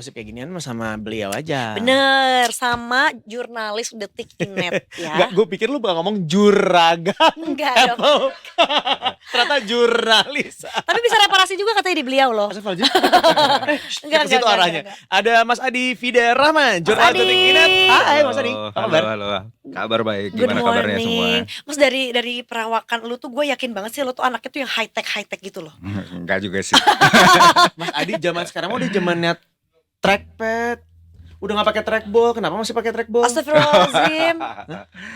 gosip-gosip kayak ginian mah sama beliau aja. Bener, sama jurnalis Detik.net Enggak, ya. gue pikir lu bakal ngomong juragan Enggak dong. Apple. Ternyata jurnalis. Tapi bisa reparasi juga katanya di beliau loh. Astagfirullahaladzim. Enggak, Ke situ arahnya. enggak. Ada Mas Adi Fida Rahman, jurnalis Adi. Detik.net. Hai Mas Adi, apa kabar? Halo. Kabar baik. Good Gimana kabarnya semua? morning. Mas dari perawakan lu tuh gue yakin banget sih lu tuh anaknya tuh yang high tech gitu loh. Enggak juga sih. Mas Adi zaman sekarang udah zamannya trackpad. Udah gak pakai trackball, kenapa masih pakai trackball? Astagfirullahaladzim.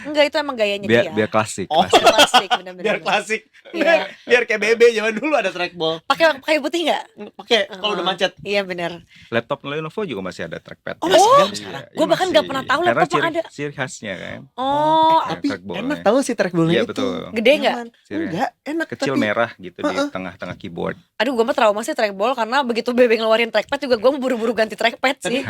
Enggak, itu emang gayanya dia. Biar klasik. Oh. klasik. Klasik bener-bener. Biar klasik. Iya. Biar kayak bebe zaman dulu ada trackball. Pakai kayu putih enggak? Pakai kalau udah macet. Iya bener. Laptop Lenovo juga masih ada trackpad. Oh, masih ada Iya, sekarang? Gue bahkan nggak pernah tahu Karena laptop ada. ciri khasnya kan. Oh, Tapi trackballnya. enak tahu sih trackballnya Iya, itu. betul. Gede nggak? Nyaman. Ciri- Enggak, enak Kecil tapi merah gitu di tengah-tengah keyboard. aduh gue mah trauma sih trackball karena begitu Bebe ngeluarin trackpad juga gue mau buru-buru ganti trackpad sih.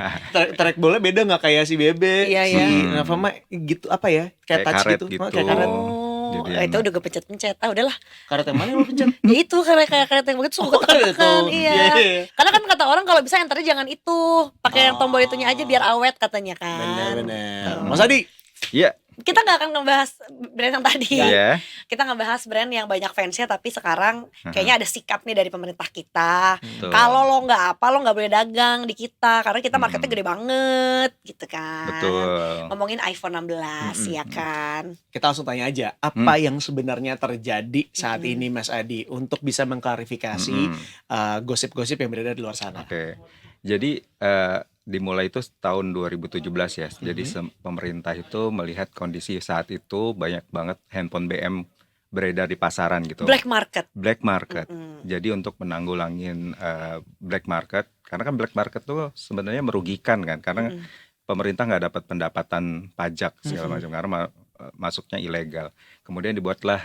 trackballnya beda nggak kayak si bebe. Iya, iya. Si Nafa mah gitu apa ya? Kayak Kayak touch karet gitu. gitu. Oh, kayak karet. Oh, Jadi itu enak. udah gue pencet-pencet. Ah udahlah. Karet yang mana yang lo pencet? Ya itu kayak karet yang begitu suka karet tekan. itu. Iya. Iya, iya. Karena kan kata orang kalau bisa entarnya jangan itu, pakai yang tombol itunya aja biar awet katanya kan. Bener-bener. Mas Adi, Iya. Kita nggak akan ngebahas brand yang tadi. Iya. Kita ngebahas brand yang banyak fansnya tapi sekarang kayaknya ada sikap nih dari pemerintah kita. Betul. Kalau lo nggak apa, lo nggak boleh dagang di kita karena kita marketnya gede banget gitu kan. Betul. Ngomongin iPhone 16 ya kan. kita langsung tanya aja, apa yang sebenarnya terjadi saat ini Mas Adi untuk bisa mengklarifikasi gosip-gosip yang berada di luar sana? Oke. Jadi dimulai itu tahun 2017 ya. Jadi pemerintah itu melihat kondisi saat itu banyak banget handphone BM beredar di pasaran gitu. Black market. Black market. Jadi untuk menanggulangin black market, karena kan black market tuh sebenarnya merugikan kan, karena pemerintah nggak dapat pendapatan pajak segala macam karena masuknya ilegal. Kemudian dibuatlah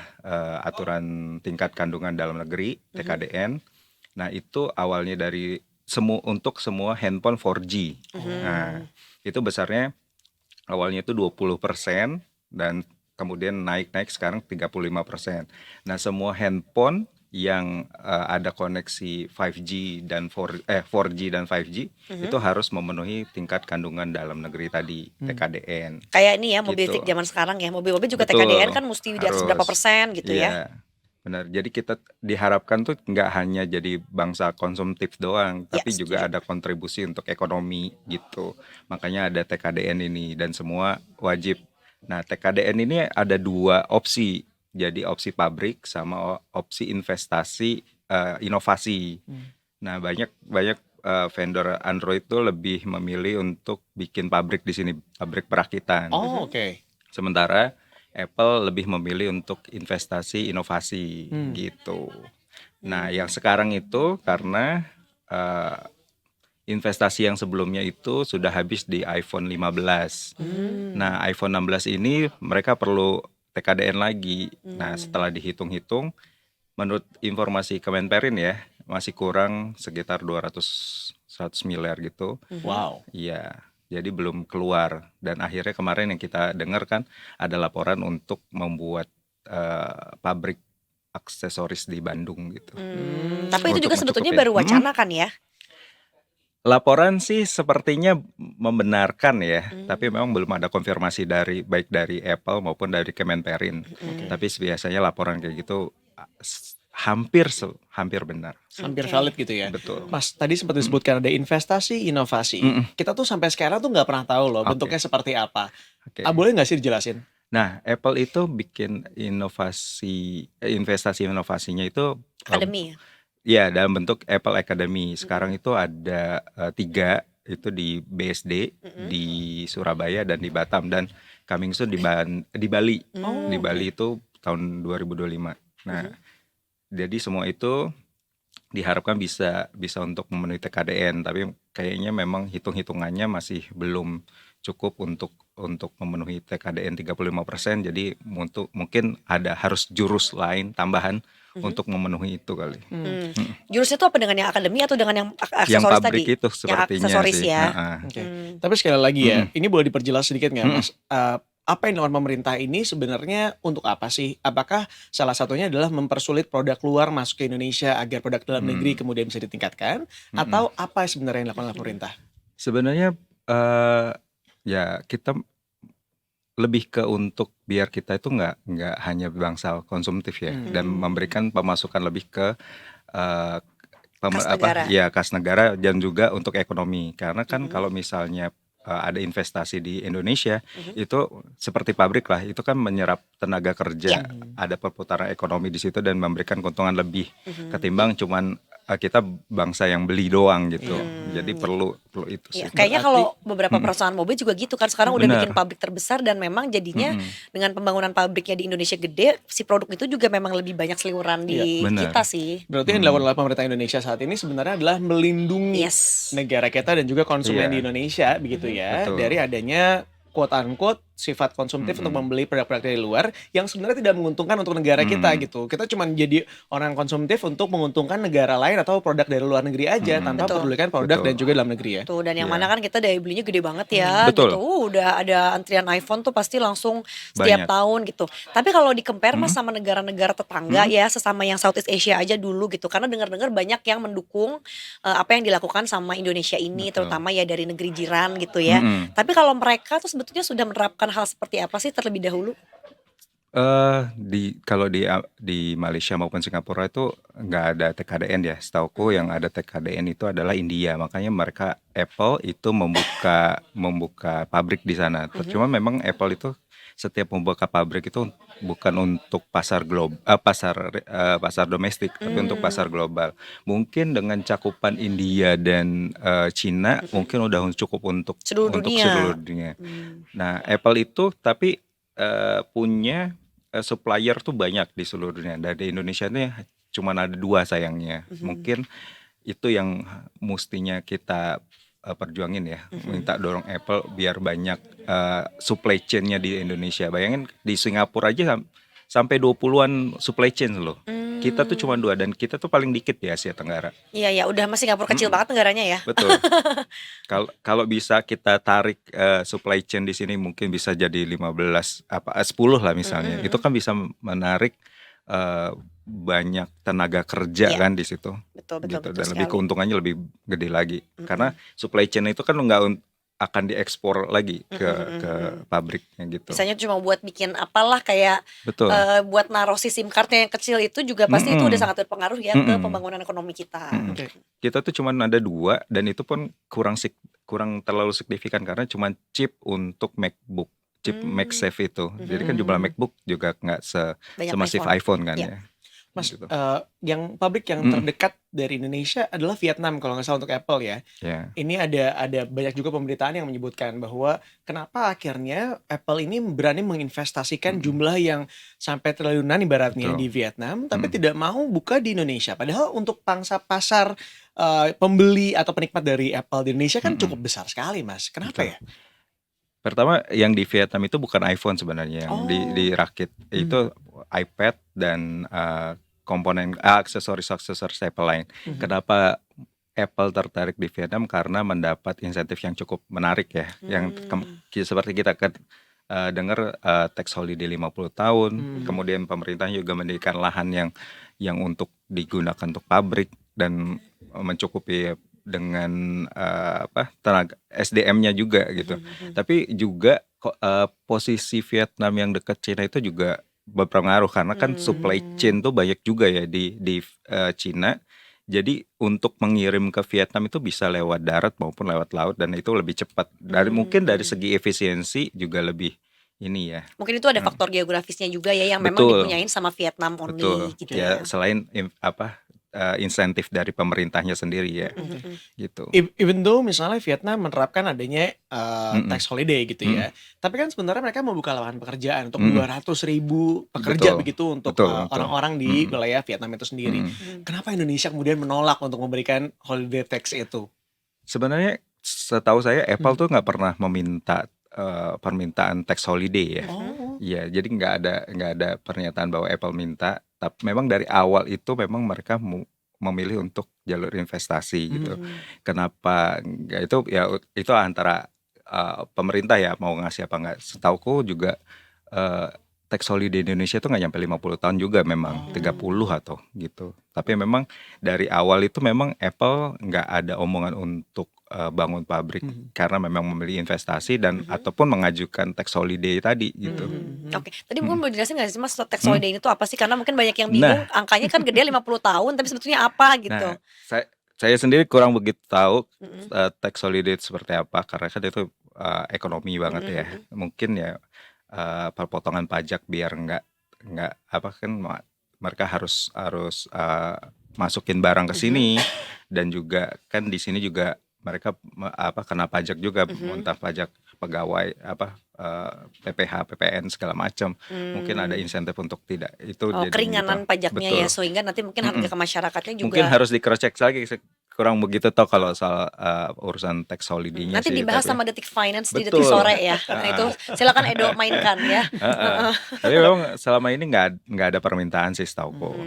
aturan tingkat kandungan dalam negeri (TKDN). Nah itu awalnya dari untuk semua handphone 4G. Nah itu besarnya awalnya itu 20% dan kemudian naik sekarang 35%. Nah semua handphone yang ada koneksi 5G dan 4G dan 5G itu harus memenuhi tingkat kandungan dalam negeri tadi (TKDN). Kayak ini ya mobil Gitu. zaman sekarang ya. Mobil-mobil juga Betul. TKDN kan mesti di atas Harus. berapa persen gitu ya. Iya, benar. Jadi kita diharapkan tuh nggak hanya jadi bangsa konsumtif doang, tapi juga ada kontribusi untuk ekonomi gitu. Makanya ada TKDN ini dan semua wajib. Nah, TKDN ini ada dua opsi. Jadi opsi pabrik sama opsi investasi inovasi. Nah, banyak vendor Android tuh lebih memilih untuk bikin pabrik di sini, pabrik perakitan. Oh, oke. Sementara Apple lebih memilih untuk investasi inovasi gitu. Nah, yang sekarang itu karena investasi yang sebelumnya itu sudah habis di iPhone 15. Nah, iPhone 16 ini mereka perlu TKDN lagi. Nah, setelah dihitung-hitung, menurut informasi Kemenperin ya, masih kurang sekitar 200-100 miliar gitu. Wow. Iya. Jadi belum keluar, dan akhirnya kemarin yang kita dengar kan ada laporan untuk membuat pabrik aksesoris di Bandung gitu. Tapi itu Untuk juga sebetulnya mencukupi. baru wacana kan ya. Laporan sih sepertinya membenarkan ya, tapi memang belum ada konfirmasi baik dari Apple maupun dari Kemenperin. Tapi biasanya laporan kayak gitu hampir benar. Hampir valid gitu ya. Betul. Mas, tadi sempat disebutkan ada investasi, inovasi. Kita tuh sampai sekarang tuh nggak pernah tahu loh bentuknya seperti apa. Oke. Boleh nggak sih dijelasin? Nah, Apple itu bikin investasi inovasinya itu Akademi ya. ya dalam bentuk Apple Academy. Sekarang itu ada 3, itu di BSD, di Surabaya dan di Batam, dan coming soon di Bali. Di Bali itu tahun 2025. Nah, jadi semua itu diharapkan bisa untuk memenuhi TKDN, tapi kayaknya memang hitung-hitungannya masih belum cukup untuk memenuhi TKDN 35%. Jadi mungkin harus jurus lain tambahan untuk memenuhi itu kali. Jurusnya itu apa, dengan yang akademi atau dengan yang aksesoris Yang tadi? pabrik itu sepertinya yang aksesoris sih. ya. Oke. Tapi sekali lagi ya, ini boleh diperjelas sedikit nggak Mas? Apa yang dilakukan pemerintah ini sebenarnya untuk apa sih? Apakah salah satunya adalah mempersulit produk luar masuk ke Indonesia agar produk dalam negeri kemudian bisa ditingkatkan? Atau apa sebenarnya yang dilakukan oleh pemerintah? Sebenarnya ya kita lebih ke untuk biar kita itu nggak hanya bangsa konsumtif ya, dan memberikan pemasukan lebih ke eh, Kas negara. ya kas negara dan juga untuk ekonomi. Karena kan kalau misalnya ada investasi di Indonesia itu seperti pabrik lah, itu kan menyerap tenaga kerja, ada perputaran ekonomi di situ dan memberikan keuntungan lebih ketimbang cuman kita bangsa yang beli doang gitu. Jadi perlu itu Iya, sih. kayaknya Berarti kalau beberapa perusahaan mobil juga gitu kan sekarang udah bikin Benar. pabrik terbesar dan memang jadinya dengan pembangunan pabriknya di Indonesia gede, si produk itu juga memang lebih banyak seliweran di Benar. kita sih. berarti yang dilakukan oleh pemerintah Indonesia saat ini sebenarnya adalah melindungi Yes. negara kita dan juga konsumen di Iya, Indonesia begitu ya betul. dari adanya quote unquote sifat konsumtif untuk membeli produk-produk dari luar yang sebenarnya tidak menguntungkan untuk negara kita gitu. Kita cuma jadi orang konsumtif untuk menguntungkan negara lain atau produk dari luar negeri aja tanpa Betul. pedulikan produk dan Betul. juga dalam negeri ya. Tuh, dan yang Iya. mana kan kita daya belinya gede banget ya Betul. gitu. Udah ada antrian iPhone tuh pasti langsung setiap Banyak. tahun gitu. Tapi kalau di compare mas sama negara-negara tetangga ya, sesama yang Southeast Asia aja dulu gitu. Karena dengar-dengar banyak yang mendukung apa yang dilakukan sama Indonesia ini, Betul. terutama ya dari negeri jiran gitu ya. Tapi kalau mereka tuh sebetulnya sudah menerapkan hal seperti apa sih terlebih dahulu? Kalau di Malaysia maupun Singapura itu nggak ada TKDN ya. Setauku yang ada TKDN itu adalah India. Makanya mereka Apple itu membuka pabrik di sana. Cuma memang Apple itu setiap membuka pabrik itu bukan untuk pasar pasar domestik, tapi untuk pasar global. Mungkin dengan cakupan India dan Cina mungkin udah cukup untuk Seluruh dunia. seluruh dunia. Nah, Apple itu tapi punya supplier tuh banyak di seluruh dunia. Dari Indonesia ini cuma ada 2 sayangnya. Mungkin itu yang mustinya kita perjuangin ya. Minta dorong Apple biar banyak supply chain-nya di Indonesia. Bayangin di Singapura aja sampai 20-an supply chain loh. Kita tuh cuma 2 dan kita tuh paling dikit di Asia Tenggara. Iya ya, udah masih Singapura kecil banget negaranya ya. Betul. Kalau bisa kita tarik supply chain di sini mungkin bisa jadi 10 lah misalnya. Itu kan bisa menarik banyak tenaga kerja Iya. kan di situ. Betul Gitu. betul Dan sekali. lebih keuntungannya lebih gede lagi. Karena supply chain itu kan nggak akan diekspor lagi ke pabriknya gitu. Misalnya cuma buat bikin apalah kayak Betul. buat naruh si SIM cardnya yang kecil itu juga pasti itu udah sangat berpengaruh ya ke pembangunan ekonomi kita. Oke. Kita tuh cuma ada 2 dan itu pun kurang terlalu signifikan karena cuma chip untuk MacBook, chip MagSafe itu. Jadi kan jumlah MacBook juga nggak Banyak semasif iPhone. iPhone kan Iya. ya. Mas, Gitu. yang pabrik yang terdekat dari Indonesia adalah Vietnam kalau nggak salah untuk Apple ya. Ya. Ini ada banyak juga pemberitaan yang menyebutkan bahwa kenapa akhirnya Apple ini berani menginvestasikan jumlah yang sampai triliunan ibaratnya Betul. di Vietnam, tapi tidak mau buka di Indonesia. Padahal untuk pangsa pasar pembeli atau penikmat dari Apple di Indonesia kan cukup besar sekali, Mas. Kenapa Betul. ya? Pertama yang di Vietnam itu bukan iPhone sebenarnya yang Oh. dirakit. Itu iPad dan komponen aksesoris Apple lain. Kenapa Apple tertarik di Vietnam? Karena mendapat insentif yang cukup menarik ya. Yang seperti kita dengar tax holiday 50 tahun. Kemudian pemerintah juga mendirikan lahan yang untuk digunakan untuk pabrik dan mencukupi dengan tenaga SDM-nya juga gitu. Tapi juga posisi Vietnam yang dekat Cina itu juga berpengaruh karena kan supply chain tuh banyak juga ya di Cina. Jadi untuk mengirim ke Vietnam itu bisa lewat darat maupun lewat laut dan itu lebih cepat. Mungkin dari segi efisiensi juga lebih ini ya. Mungkin itu ada faktor geografisnya juga ya yang memang Betul. dipunyain sama Vietnam only Betul. gitu Ya ya. selain insentif dari pemerintahnya sendiri ya. Gitu. Even though misalnya Vietnam menerapkan adanya tax holiday gitu ya, tapi kan sebenarnya mereka membuka lapangan pekerjaan untuk 200.000 pekerja Betul. begitu untuk Betul. orang-orang di wilayah Vietnam itu sendiri. Kenapa Indonesia kemudian menolak untuk memberikan holiday tax itu? Sebenarnya setahu saya Apple tuh nggak pernah meminta permintaan tax holiday ya. Iya, jadi nggak ada pernyataan bahwa Apple minta. Tapi memang dari awal itu memang mereka memilih untuk jalur investasi gitu. Kenapa nggak itu antara pemerintah ya mau ngasih apa nggak. Setauku juga tax holiday di Indonesia itu nggak nyampe 50 tahun juga memang 30 atau gitu. Tapi memang dari awal itu memang Apple nggak ada omongan untuk bangun pabrik karena memang memilih investasi dan ataupun mengajukan tax holiday tadi gitu. Oke, tadi mungkin boleh jelasin nggak sih Mas tax holiday ini tuh apa sih? Karena mungkin banyak yang bingung, angkanya kan gede 50 tahun, tapi sebetulnya apa gitu. Nah, saya sendiri kurang begitu tahu tax holiday itu seperti apa karena kan itu ekonomi banget ya. Mungkin ya potongan pajak biar nggak apa kan mereka harus masukin barang ke sini dan juga kan di sini juga mereka kena pajak juga entah pajak pegawai PPH, PPN segala macam. Mungkin ada insentif untuk tidak itu jadi keringanan gitu. pajaknya Betul. ya, sehingga nanti mungkin harga ke masyarakatnya juga Mungkin harus di cross check lagi. Kurang begitu tahu kalau soal urusan tax holiday-nya nanti sih. dibahas Tapi sama Detik Finance di betul. Detik Sore ya. Nah itu silakan Edo mainkan ya. Tapi memang selama ini nggak ada permintaan sih setauku.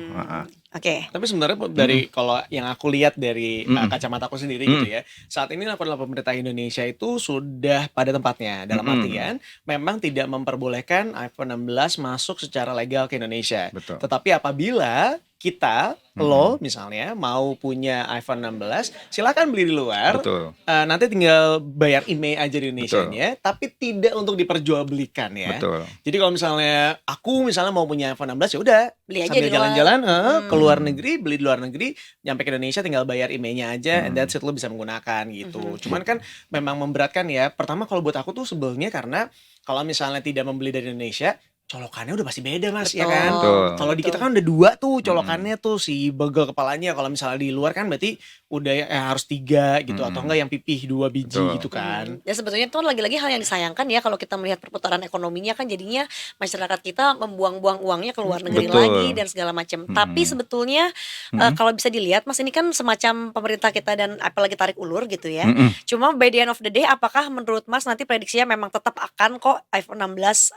Oke. Tapi sebenarnya dari kalau yang aku lihat dari kacamata aku sendiri gitu ya, saat ini adalah pemerintah Indonesia itu sudah pada tempatnya. Dalam artian memang tidak memperbolehkan iPhone 16 masuk secara legal ke Indonesia. Betul. Tetapi apabila kita, lo misalnya mau punya iPhone 16, silakan beli di luar. Betul. Nanti tinggal bayar IMEI aja di Indonesia-nya, tapi tidak untuk diperjualbelikan ya. Betul. Jadi kalau misalnya aku mau punya iPhone 16 ya udah Beli aja sambil di luar. jalan-jalan ke luar negeri, beli di luar negeri, nyampe ke Indonesia tinggal bayar IMEI-nya aja, and that's it, lo bisa menggunakan gitu. Cuman kan memang memberatkan ya. Pertama kalau buat aku tuh sebelnya karena kalau misalnya tidak membeli dari Indonesia, colokannya udah pasti beda Mas, ya kan? Betul. Kalau di kita kan udah 2 tuh colokannya tuh, si begel kepalanya. Kalau misalnya di luar kan berarti udah harus 3 gitu, atau enggak yang pipih 2 biji Betul. gitu kan. Ya sebetulnya itu lagi-lagi hal yang disayangkan ya kalau kita melihat perputaran ekonominya kan jadinya masyarakat kita membuang-buang uangnya ke luar negeri Betul. lagi dan segala macam. Tapi sebetulnya kalau bisa dilihat Mas, ini kan semacam pemerintah kita dan apalagi tarik ulur gitu ya. Cuma by the end of the day, apakah menurut Mas nanti prediksinya memang tetap akan kok iPhone 16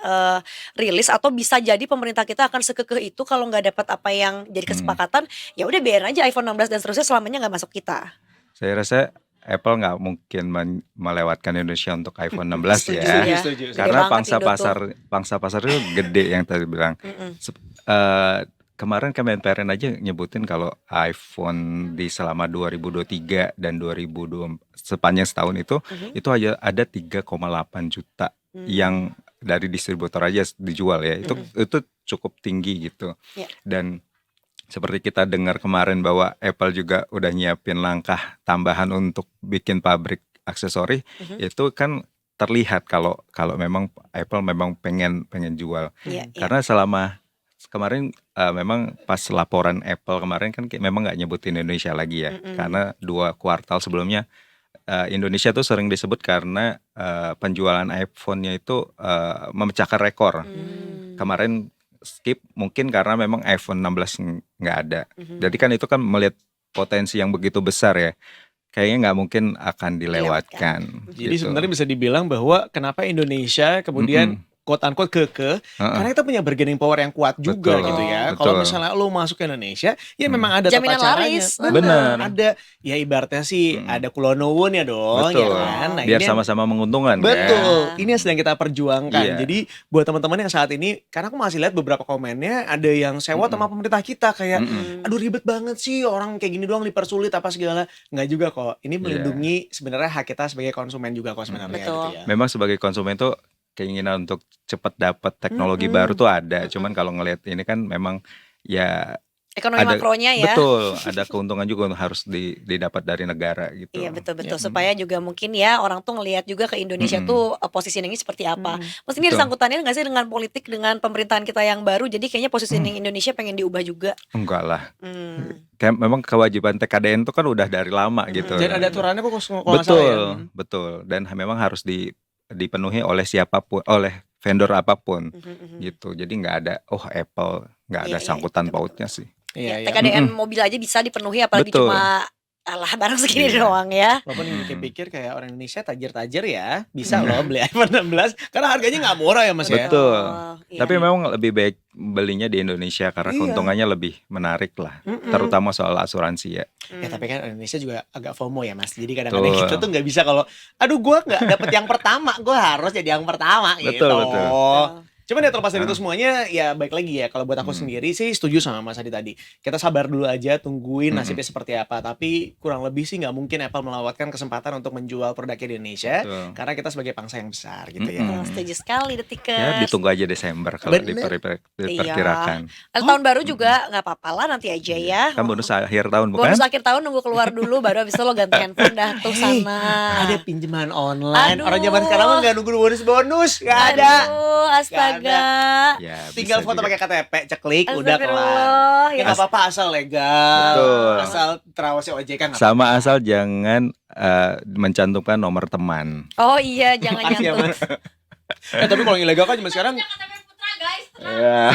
rilis, atau bisa jadi pemerintah kita akan sekekeh itu kalau nggak dapat apa yang jadi kesepakatan, ya udah biarin aja iPhone 16 dan seterusnya selamanya nggak masuk kita. Saya rasa Apple nggak mungkin melewatkan Indonesia untuk iPhone 16 Setuju ya. ya. Setuju. Gede Karena banget pangsa pasar itu gede yang tadi bilang. Kemarin Kemenperin aja nyebutin kalau iPhone di selama 2023 dan 2020 sepanjang setahun itu aja ada 3,8 juta yang dari distributor aja dijual ya. Itu cukup tinggi gitu. Ya. Dan seperti kita dengar kemarin bahwa Apple juga udah nyiapin langkah tambahan untuk bikin pabrik aksesori, itu kan terlihat kalau memang Apple memang pengen jual. Iya, iya. Karena selama kemarin memang pas laporan Apple kemarin kan memang nggak nyebutin Indonesia lagi ya, karena 2 kuartal sebelumnya Indonesia tuh sering disebut karena penjualan iPhone-nya itu memecahkan rekor. Kemarin skip mungkin karena memang iPhone 16 nggak ada. Jadi kan itu kan melihat potensi yang begitu besar ya. Kayaknya nggak mungkin akan dilewatkan. Jadi gitu. sebenarnya bisa dibilang bahwa kenapa Indonesia kemudian quote unquote kekeh, karena kita punya bargaining power yang kuat juga Betul, gitu ya. betul. Kalau misalnya lo masuk ke Indonesia, ya memang ada Jaminan tata caranya. laris. Benar. Ada ya ibaratnya sih ada kulonuwun ya dong, Betul. ya kan. Nah, Biar ini yang- sama-sama menguntungkan Betul, kan. ini yang sedang kita perjuangkan. Iya. Jadi buat teman-teman yang saat ini, karena aku masih lihat beberapa komennya ada yang sewa sama pemerintah kita kayak, aduh ribet banget sih orang kayak gini doang dipersulit apa segala. Nggak juga kok. Ini melindungi sebenarnya hak kita sebagai konsumen juga kok sebenarnya Betul. gitu ya. Memang sebagai konsumen tuh keinginan untuk cepat dapat teknologi baru tuh ada. Cuman kalau ngelihat ini kan memang ya Ekonomi makronya ya. betul, ada keuntungan juga harus didapat dari negara gitu. Iya betul-betul, supaya juga mungkin ya orang tuh ngelihat juga ke Indonesia tuh positioningnya seperti apa. Mesti ini ada Betul. sangkutannya nggak sih dengan politik, dengan pemerintahan kita yang baru, jadi kayaknya positioning Indonesia pengen diubah juga. Enggak lah. Kayak memang kewajiban TKDN itu kan udah dari lama gitu. Dan ada aturannya kok kalau nggak salah ya. Betul. Dan memang harus dipenuhi oleh siapapun, oleh vendor apapun gitu. Jadi nggak ada Apple nggak ada Iya, sangkutan betul, pautnya sih. Iya, iya. TKDN mobil aja bisa dipenuhi, apalagi Betul. cuma alah barang segini Iya. doang ya. Walaupun pikir-pikir kayak orang Indonesia tajir-tajir ya, bisa loh beli iPhone 16 karena harganya nggak murah ya Mas ya. Betul. Iya, Tapi iya. memang lebih baik belinya di Indonesia karena Iya. keuntungannya lebih menarik lah, terutama soal asuransi ya. Ya tapi kan Indonesia juga agak FOMO ya Mas. Jadi kadang-kadang Betul. kita tuh nggak bisa kalau, aduh gue nggak dapet yang pertama, gue harus jadi yang pertama gitu. Betul, betul. Cuman ya terlepas dari itu semuanya, ya baik lagi ya, kalau buat aku sendiri sih setuju sama Mas Adi tadi. Kita sabar dulu aja, tungguin nasibnya seperti apa. Tapi kurang lebih sih nggak mungkin Apple melewatkan kesempatan untuk menjual produknya di Indonesia, Betul. karena kita sebagai bangsa yang besar gitu ya. Setuju sekali Ya Detikers. ditunggu aja Desember kalau Bener. diperkirakan. Kalau tahun baru juga nggak apa-apa lah, nanti aja ya. Kan bonus akhir tahun bukan? Bonus akhir tahun nunggu keluar dulu, baru abis itu lo ganti handphone dah tuh Hey, sana. ada pinjaman online. Aduh. Orang zaman sekarang mah nggak nunggu bonus, nggak ada. Aduh, astaga. Ya, Tinggal bisa foto juga. pakai KTP, ceklik, udah kelar. Astagfirullah, Ya ya. nggak apa-apa asal legal, Betul. asal terawasi OJK nggak Sama asal jangan mencantumkan nomor teman. Oh iya, jangan Makasih ya, nyantum. Mas. Tapi kalau yang ilegal kan zaman sekarang Ya.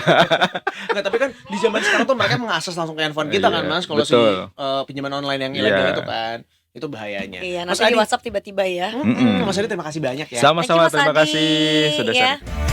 nggak, tapi kan di zaman sekarang tuh mereka mengakses langsung ke handphone kita kan Iya, Mas, kalau si betul. pinjaman online yang ilegal Iya. itu kan. Itu bahayanya. Iya, Mas nanti di Adi, WhatsApp tiba-tiba ya. Mas Adi terima kasih banyak ya. Sama-sama, Thank you, Mas terima Adi. kasih sudah Ya. sharing.